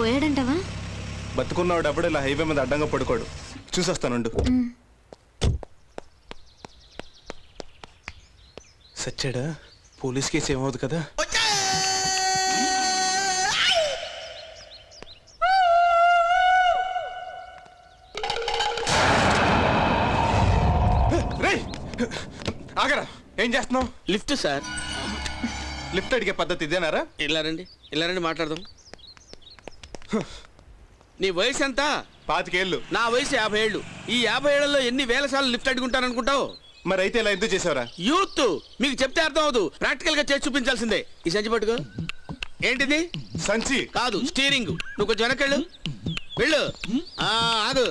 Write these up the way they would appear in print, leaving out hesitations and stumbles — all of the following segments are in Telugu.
పోయాడంటవా? బతుకున్నవాడు అప్పుడు ఇలా హైవే మీద అడ్డంగా పడుకోడు. చూసొస్తానుండు. సచ్చాడా? పోలీస్ కేసు ఏమవుతుంది కదా. ఆగరా, ఏం చేస్తున్నావు? Lift sir. లిఫ్ట్ అడిగే పద్ధతి ఇదేనారా? ఇలా రండి మాట్లాడదాం. నీ వయసు ఎంత? 25 ఏళ్ళు. నా వయసు 50 ఏళ్ళు. ఈ 50 ఏళ్లలో ఎన్ని వేల సార్లు లిఫ్ట్ అడుగుంటాననుకుంటావు? మరి అయితే ఇలా ఎందుకు చేసావురా? యూత్ మీకు చెప్తే అర్థం అవదు, ప్రాక్టికల్ గా చేసి చూపించాల్సిందే. ఈ సంచి పట్టుకో. ఏంటిది? సంచి కాదు, స్టీరింగ్. నువ్వు కొంచెం వెనకెళ్ళు. వెళ్ళు. ఆగు.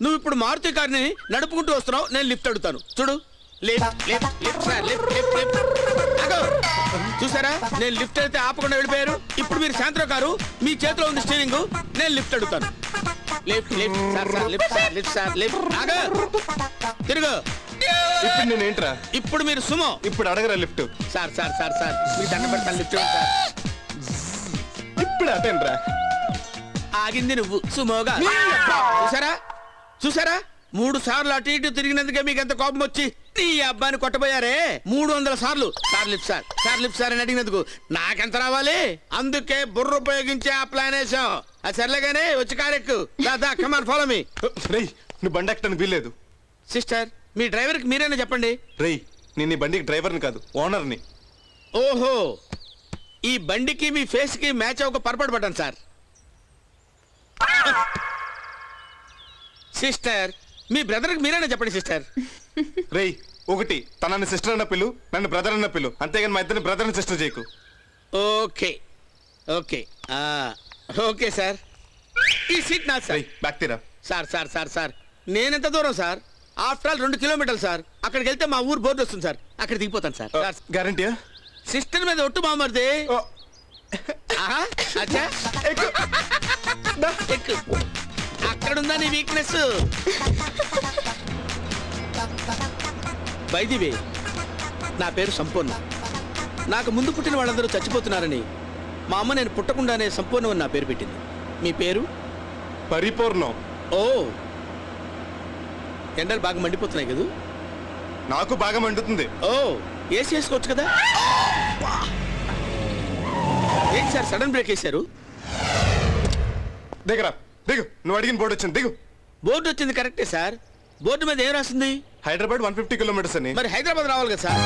నువ్వు ఇప్పుడు మారుతి కార్ని నడుపుకుంటూ వస్తున్నావు, నేను లిఫ్ట్ అడుగుతాను. చూడు. చూసారా, నేను లిఫ్ట్ అయితే ఆపకుండా వెళ్ళిపోయారు. ఇప్పుడు మీరు సాయంత్రం కారు, మీ చేతిలో ఉంది స్టీరింగ్, నేను లిఫ్ట్ అడుగుతాను. తిరుగు. ఇప్పుడు నేనేంట్రా? ఇప్పుడు మీరు సుమో. ఇప్పుడు అడగరా లిఫ్ట్. సార్ మీ దండ పెడతాను, లిఫ్ట్ సార్. ఇప్పుడు అటేంట్రా? ఆగింది నువ్వు సుమోగా. చూసారా 3 సార్లు అటు ఇటు తిరిగినందుకే మీకు ఎంత కోపం వచ్చి ఈ అబ్బాయిని కొట్టబోయారే. 300 సార్లు సార్ లిఫ్ట్ సార్ అని అడిగినందుకు నాకెంత రావాలి? అందుకే బుర్ర ఉపయోగించే ఆ ప్లాన్ వేసాం. అది సర్లేగానే వచ్చి కారెక్కు. దాదా కమాన్ ఫాలో మీ. రేయ్, నువ్వు బండి ఎక్కడానికి వీల్లేదు. సిస్టర్, మీ డ్రైవర్కి మీరేనా చెప్పండి. రేయ్, నేను ఈ బండికి డ్రైవర్ని కాదు, ఓనర్ని. ఓహో, ఈ బండికి మీ ఫేస్ కి మ్యాచ్ ఒక పర్పట్ బటన్ సార్. సిస్టర్, మీ బ్రదర్కి మీరేనా చెప్పండి సిస్టర్. రేయ్, ఒకటి తనని సిస్టర్ అన్న పిల్లు, నన్ను బ్రదర్ అన్న పిల్లు, అంతేగాని మా ఇద్దరిని బ్రదర్ అండ్ సిస్టర్ చేయకు. Okay okay sir. ఈ సీట్ నా సార్. బ్యాక్ తీరా. సార్ నేనెంత దూరం సార్? ఆఫ్టర్ ఆల్ 2 కిలోమీటర్లు సార్. అక్కడికి వెళ్తే మా ఊరు బోర్డు వస్తుంది సార్, అక్కడ దిగిపోతాను సార్. గ్యారంటీయా? సిస్టర్ మీద ఒట్టు మామర్ది. అచ్చా, ఎక్కు. అక్కడుందా నీ వీక్నెస్? బై ది వే, నా పేరు సంపూర్ణ. నాకు ముందు పుట్టిన వాళ్ళందరూ చచ్చిపోతున్నారని మా అమ్మ నేను పుట్టకుండానే సంపూర్ణ అని నా పేరు పెట్టింది. మీ పేరు? పరిపూర్ణం. ఓ, ఎండలు బాగా మండిపోతున్నాయి కదా? నాకు బాగా మండుతుంది. ఓ, ఏసీ వేసుకోవచ్చు కదా? ఏంటి సార్ సడన్ బ్రేక్ వేశారు? దిగరా, దిగు. నువ్వు అడిగిన బోర్డు వచ్చింది, దిగు. బోర్డు వచ్చింది కరెక్టే సార్. బోర్డు మీద ఏం రాసింది? హైదరాబాద్ 150 కిలోమీటర్స్ అని. మరి హైదరాబాద్ రావాలి కదా సార్?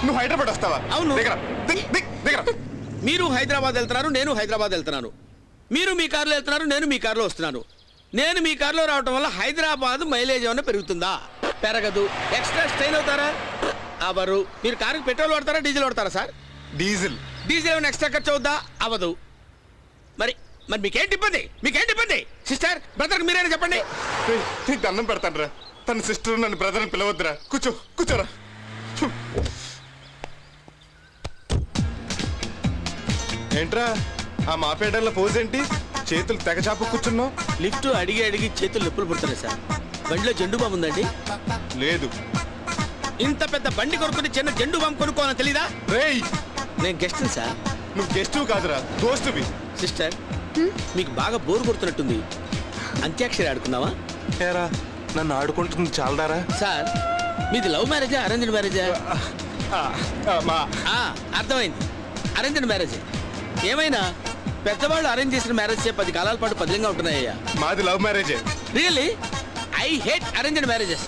నువ్వు హైదరాబాద్ వస్తావా? అవును. దిగరా. మీరు హైదరాబాద్ వెళ్తున్నారు, నేను హైదరాబాద్ వెళ్తున్నాను. మీరు మీ కారులో వెళ్తున్నారు, నేను మీ కారులో వస్తున్నాను. నేను మీ కారులో రావడం వల్ల హైదరాబాద్ మైలేజ్ ఏమైనా పెరుగుతుందా? పెరగదు. ఎక్స్ట్రా స్ట్రెయిన్ అవుతారా? అవరు. మీరు కారుకి పెట్రోల్ వాడతారా, డీజిల్ వాడతారా సార్? డీజిల్ ఏమైనా ఎక్స్ట్రా ఖర్చు అవుద్దా? అవదు. మరి మీకేంటి ఇబ్బంది? సిస్టర్, బ్రదర్ మీరైనా చెప్పండి. నీకు దండం పెడతాను రా. తన సిస్టర్ నన్ను బ్రదర్ అని పిలవద్దురా. కూర్చోరా. ఏంట్రా ఆ మాపేటల్లో పోజ్ ఏంటి? చేతులు తెగచాపు కూర్చున్నావు. లిఫ్ట్ అడిగి చేతులు నొప్పులు పుడుతున్నాయి సార్. బండిలో జెండు బాంబు ఉందండి? లేదు. ఇంత పెద్ద బండి కొనుక్కుని చిన్న జెండు బాంబు కొనుక్కోవాలని తెలీదా? రేయ్, నేను గెస్ట్ సార్. నువ్వు గెస్ట్ కాదురా, దోస్తువి. సిస్టర్, మీకు బాగా బోర్ కొడుతున్నట్టుంది. అంత్యాక్షరి ఆడుకున్నావా? ఏరా, నన్ను ఆడుకుంటుంది చాలదారా? సార్, మీది లవ్ మ్యారేజా, అరేంజ్డ్ మ్యారేజా? అర్థమైంది, అరేంజ్డ్ మ్యారేజే. ఏమైనా పెద్దవాళ్ళు అరేంజ్ చేసిన మ్యారేజ్ 10 కాలాల పాటు పదిలంగా ఉంటున్నాయ్యా. మాది లవ్ మ్యారేజే. Really? I hate arranged marriages.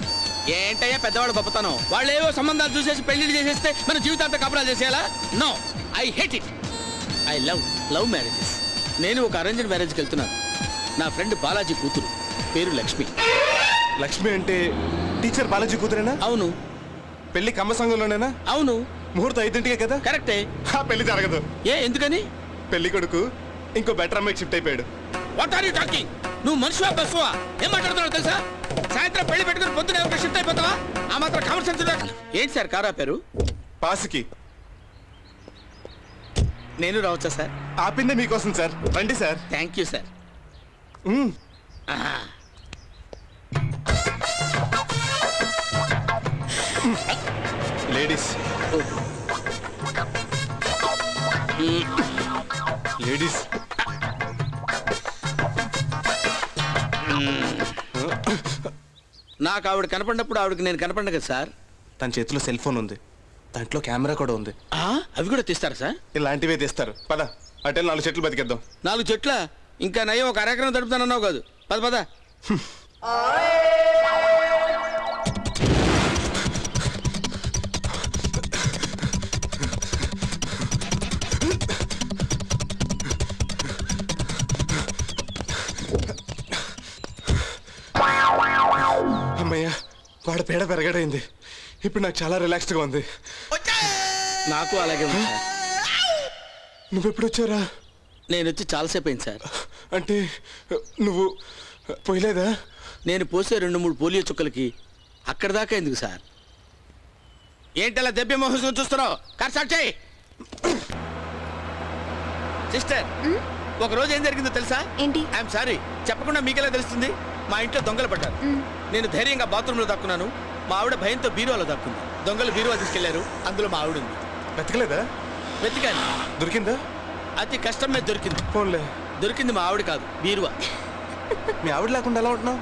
ఏంటయ్యా పెద్దవాళ్ళు గొప్పతనం? వాళ్ళు ఏవో సంబంధాలు చూసేసి పెళ్లిళ్ళు చేసేస్తే మన జీవితాంత కాపురాలు చేసేయాలా? No, I hate it. I love marriages. నేను ఒక అరేంజ్డ్ మ్యారేజ్కి వెళ్తున్నాను. నా ఫ్రెండ్ బాలాజీ కూతురు, పేరు లక్ష్మి. లక్ష్మి అంటే టీచర్ బాలాజీ కూతురేనా? అవును. పెళ్లి కమ్మ సంఘంలోనేనా? అవును. ముహూర్తం 5 కదా? కరెక్టే. పెళ్లి జరగదు. ఎందుకని? పెళ్లి కొడుకు ఇంకో బెటర్ అమ్మాయికి షిఫ్ట్ అయిపోయాడు. What are you talking? నువ్వు మనిషివా బస్సువా? ఏం మాట్లాడుతున్నావు తెలుసా? సాయంత్రం పెళ్లి పెట్టుకుని పొద్దున ఎవరికి షిఫ్ట్ అయిపోతావా? ఆ మాత్రం కామన్ సెన్స్ ఏంటి సార్ కారు ఆపారు? పాసుకి. నేను రావచ్చా సార్? ఆపిందే మీకోసం సార్. రండి sir. Thank you sir. Ladies ladies నాకు ఆవిడ కనపడినప్పుడు ఆవిడకి నేను కనపడ్డా కదా సార్. తన చేతిలో సెల్ ఫోన్ ఉంది, దాంట్లో కెమెరా కూడా ఉంది. అవి కూడా తీస్తారా సార్? ఇలాంటివే తీస్తారు. పద అటెల్ 4 చెట్లు బతికేద్దాం. 4 చెట్ల ఇంకా నయ్యం ఒక అరెకరం తడుపుతానన్నావు కాదు. పద పద. అమ్మయ్య, వాడ పేడ పెరగడైంది. ఇప్పుడు నాకు చాలా రిలాక్స్డ్గా ఉంది. నాకు అలాగే ఉంది సార్. నువ్వెప్పుడు వచ్చారా? నేను వచ్చి చాలాసేపు అయింది సార్. అంటే నువ్వు పోయలేదా? నేను పోసే 2-3 పోలియో చుక్కలకి అక్కడ దాకా ఎందుకు సార్? ఏంటలా దెబ్బ మోహం చూస్తున్నావు? కార్ స్టార్ట్ చేయి. సిస్టర్, ఒక రోజు ఏం జరిగిందో తెలుసా? ఏంటి? ఐఎమ్ సారీ, చెప్పకుండా మీకెలా తెలుస్తుంది? మా ఇంట్లో దొంగలు పడ్డారు. నేను ధైర్యంగా బాత్రూంలో దాక్కున్నాను. మా ఆవిడ భయంతో బీరువాలో దాక్కుంది. దొంగలు బీరువా తీసుకెళ్లారు. అందులో మా ఆవిడ ఉంది. వెతకలేదా? వెతికాను. దొరికిందా? అతి కష్టం మీద దొరికింది. ఫోన్లే. దొరికింది మా ఆవిడ కాదు, బీరువా. మీ ఆవిడ లేకుండా ఎలా ఉంటున్నావు?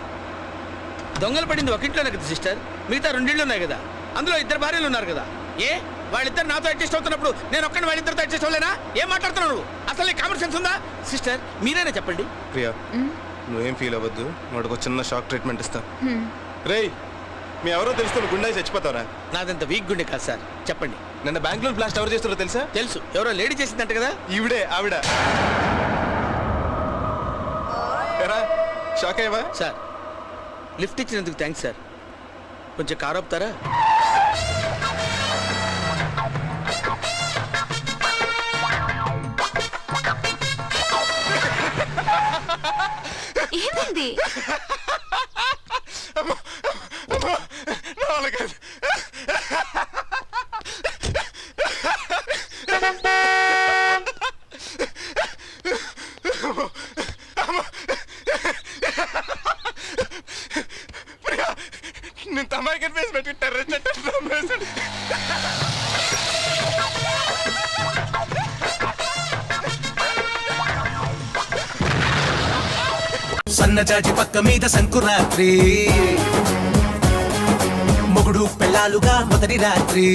దొంగలు పడింది ఒక ఇంట్లోనే కదా సిస్టర్. మిగతా 2 ఇళ్ళు ఉన్నాయి కదా, అందులో 2 భార్యలు ఉన్నారు కదా. ఏ వాళ్ళిద్దరు నాతో అడ్జస్ట్ అవుతున్నప్పుడు నేను ఒక్కడిని వాళ్ళిద్దరితో అడ్జస్ట్ అవ్వలేనా? ఏం మాట్లాడుతున్నావు నువ్వు? అసలు కామన్ సెన్స్ ఉందా? సిస్టర్ మీరైనా చెప్పండి. ప్రియా, నువ్వేం ఫీల్ అవ్వద్దు. వాడికి ఒక చిన్న షాక్ ట్రీట్మెంట్ ఇస్తా. రేయ్, మీ ఎవరో తెలుసుకుని గుండె చచ్చిపోతారా? నాదంత వీక్ గుండె కాదు సార్, చెప్పండి. నిన్న బ్యాంకులో బ్లాస్ట్ ఎవరు చేస్తారో తెలుసా? తెలుసు, ఎవరో లేడీ చేసిందంట కదా. ఈవిడే ఆవిడ. ఎరా, షాక్ అయ్యవా? సార్, లిఫ్ట్ ఇచ్చినందుకు థ్యాంక్స్ సార్. కొంచెం కారు ఆపుతారా? ఏమైంది? ప్రియా, నేను తమాయికి ఫేస్ పెట్టి టెర్రరిస్ట్ సన్నజాజి పక్క మీద సంకురాత్రి, మొగుడు పెళ్ళాలుగా మొదటి రాత్రి,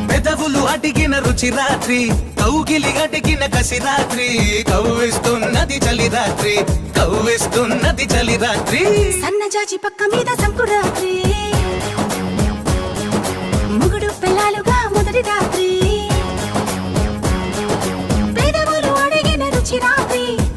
పెదవులు అడిగిన రుచి రాత్రి, కౌగిలి అడిగిన కసి రాత్రి, కవ్విస్తున్నది చలి రాత్రి, కవ్విస్తున్నది చలి రాత్రి. సన్నజాజి పక్క మీద సంకురాత్రి, మొగుడు పెళ్ళాలుగా మొదటి రాత్రి.